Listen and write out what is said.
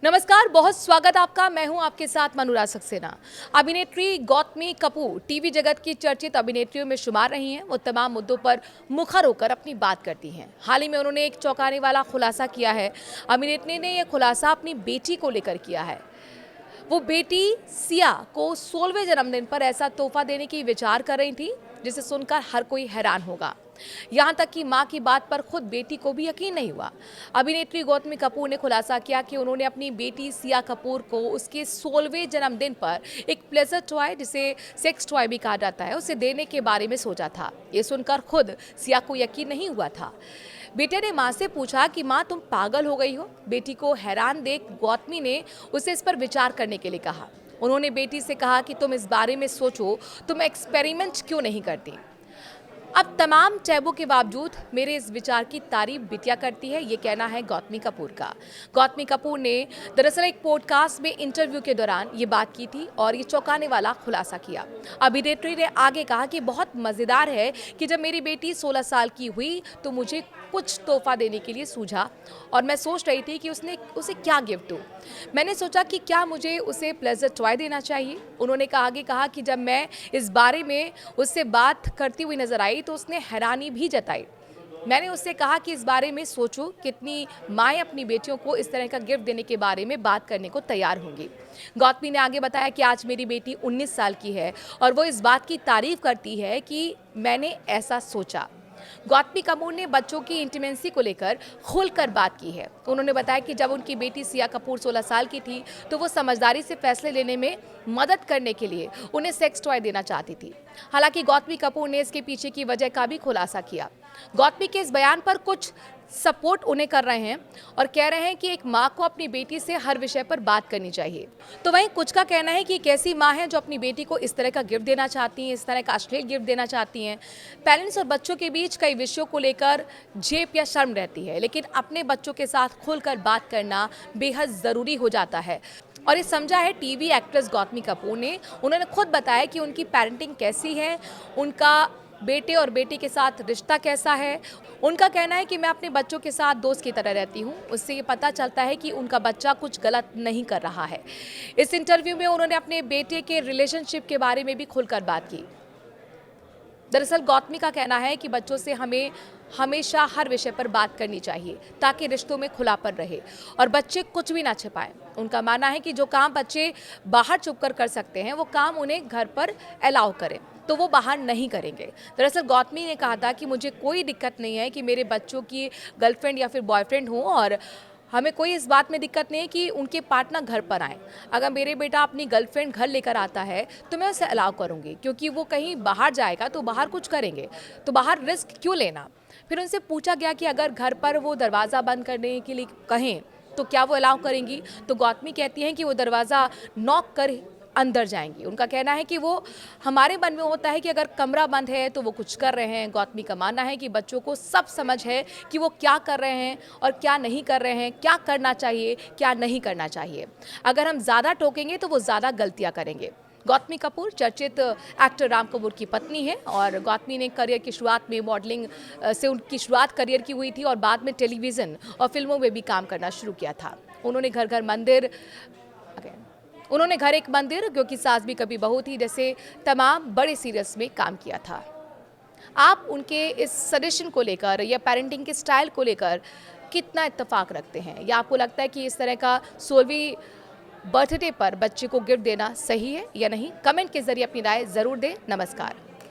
नमस्कार, बहुत स्वागत आपका। मैं हूं आपके साथ मनुराग सक्सेना। अभिनेत्री गौतमी कपूर टीवी जगत की चर्चित अभिनेत्रियों में शुमार रही हैं। वो तमाम मुद्दों पर मुखर होकर अपनी बात करती हैं। हाल ही में उन्होंने एक चौंकाने वाला खुलासा किया है। अभिनेत्री ने यह खुलासा अपनी बेटी को लेकर किया है। वो बेटी सिया को 16वें जन्मदिन पर ऐसा तोहफा देने की विचार कर रही थी जिसे सुनकर हर कोई हैरान होगा। यहाँ तक कि मां की बात पर खुद बेटी को भी यकीन नहीं हुआ। अभिनेत्री गौतमी कपूर ने खुलासा किया कि उन्होंने अपनी बेटी सिया कपूर को उसके 16वें जन्मदिन पर एक प्लेजर टॉय, जिसे सेक्स टॉय भी कहा जाता है, उसे देने के बारे में सोचा था। ये सुनकर खुद सिया को यकीन नहीं हुआ था। बेटे ने मां से पूछा कि मां, तुम पागल हो गई हो? बेटी को हैरान देख गौतमी ने उसे इस पर विचार करने के लिए कहा। उन्होंने बेटी से कहा कि तुम इस बारे में सोचो, तुम एक्सपेरिमेंट क्यों नहीं करती? अब तमाम टैबू के बावजूद मेरे इस विचार की तारीफ बिटिया करती है, ये कहना है गौतमी कपूर का। गौतमी कपूर ने दरअसल एक पॉडकास्ट में इंटरव्यू के दौरान ये बात की थी और ये चौंकाने वाला खुलासा किया। अभिनेत्री ने आगे कहा कि बहुत मज़ेदार है कि जब मेरी बेटी 16 साल की हुई तो मुझे कुछ तोहफा देने के लिए सूझा और मैं सोच रही थी कि उसे क्या गिफ्ट दूँ। मैंने सोचा कि क्या मुझे उसे प्लेजर टॉय देना चाहिए। उन्होंने आगे कहा कि जब मैं इस बारे में उससे बात करती हुई नजर आई तो उसने हैरानी भी जताई। मैंने उससे कहा कि इस बारे में सोचो, कितनी माएँ अपनी बेटियों को इस तरह का गिफ्ट देने के बारे में बात करने को तैयार होंगी। गौतमी ने आगे बताया कि आज मेरी बेटी 19 साल की है और वो इस बात की तारीफ करती है कि मैंने ऐसा सोचा। गौतमी कपूर ने बच्चों की इंटीमेसी को लेकर खुलकर बात की है। उन्होंने बताया कि जब उनकी बेटी सिया कपूर 16 साल की थी तो वो समझदारी से फैसले लेने में मदद करने के लिए उन्हें सेक्स टॉय देना चाहती थी। हालांकि गौतमी कपूर ने इसके पीछे की वजह का भी खुलासा किया। गौतमी के इस बयान पर कुछ सपोर्ट उन्हें कर रहे हैं और कह रहे हैं कि एक माँ को अपनी बेटी से हर विषय पर बात करनी चाहिए। तो वहीं कुछ का कहना है कि एक ऐसी माँ है जो अपनी बेटी को इस तरह का गिफ्ट देना चाहती हैं, इस तरह का अश्लील गिफ्ट देना चाहती हैं। पेरेंट्स और बच्चों के बीच कई विषयों को लेकर झेप या शर्म रहती है, लेकिन अपने बच्चों के साथ खुलकर बात करना बेहद ज़रूरी हो जाता है। और ये समझा है टीवी एक्ट्रेस गौतमी कपूर ने। उन्होंने खुद बताया कि उनकी पेरेंटिंग कैसी है, उनका बेटे और बेटी के साथ रिश्ता कैसा है। उनका कहना है कि मैं अपने बच्चों के साथ दोस्त की तरह रहती हूँ। उससे ये पता चलता है कि उनका बच्चा कुछ गलत नहीं कर रहा है। इस इंटरव्यू में उन्होंने अपने बेटे के रिलेशनशिप के बारे में भी खुलकर बात की। दरअसल गौतमी का कहना है कि बच्चों से हमें हमेशा हर विषय पर बात करनी चाहिए ताकि रिश्तों में खुलापन रहे और बच्चे कुछ भी ना छिपाएं। उनका मानना है कि जो काम बच्चे बाहर छुपकर कर सकते हैं वो काम उन्हें घर पर अलाउ करें, तो वो बाहर नहीं करेंगे। दरअसल गौतमी ने कहा था कि मुझे कोई दिक्कत नहीं है कि मेरे बच्चों की गर्लफ्रेंड या फिर बॉयफ्रेंड हो और हमें कोई इस बात में दिक्कत नहीं है कि उनके पार्टनर घर पर आएँ। अगर मेरे बेटा अपनी गर्लफ्रेंड घर लेकर आता है तो मैं उसे अलाउ करूँगी, क्योंकि वो कहीं बाहर जाएगा तो बाहर कुछ करेंगे, तो बाहर रिस्क क्यों लेना। फिर उनसे पूछा गया कि अगर घर पर वो दरवाज़ा बंद करने के लिए कहें तो क्या वो अलाउ करेंगी, तो गौतमी कहती हैं कि वो दरवाज़ा नॉक कर अंदर जाएंगी। उनका कहना है कि वो हमारे मन में होता है कि अगर कमरा बंद है तो वो कुछ कर रहे हैं। गौतमी का मानना है कि बच्चों को सब समझ है कि वो क्या कर रहे हैं और क्या नहीं कर रहे हैं, क्या करना चाहिए, क्या नहीं करना चाहिए। अगर हम ज़्यादा टोकेंगे तो वो ज़्यादा गलतियाँ करेंगे। गौतमी कपूर चर्चित एक्टर राम कपूर की पत्नी है और गौतमी ने करियर की शुरुआत में मॉडलिंग से उनकी शुरुआत करियर की हुई थी और बाद में टेलीविज़न और फिल्मों में भी काम करना शुरू किया था। उन्होंने घर एक मंदिर, क्योंकि सास भी कभी बहू थी, जैसे तमाम बड़े सीरियल्स में काम किया था। आप उनके इस सजेशन को लेकर या पेरेंटिंग के स्टाइल को लेकर कितना इत्तेफाक रखते हैं, या आपको लगता है कि इस तरह का 16वीं बर्थडे पर बच्चे को गिफ्ट देना सही है या नहीं? कमेंट के जरिए अपनी राय ज़रूर दें। नमस्कार।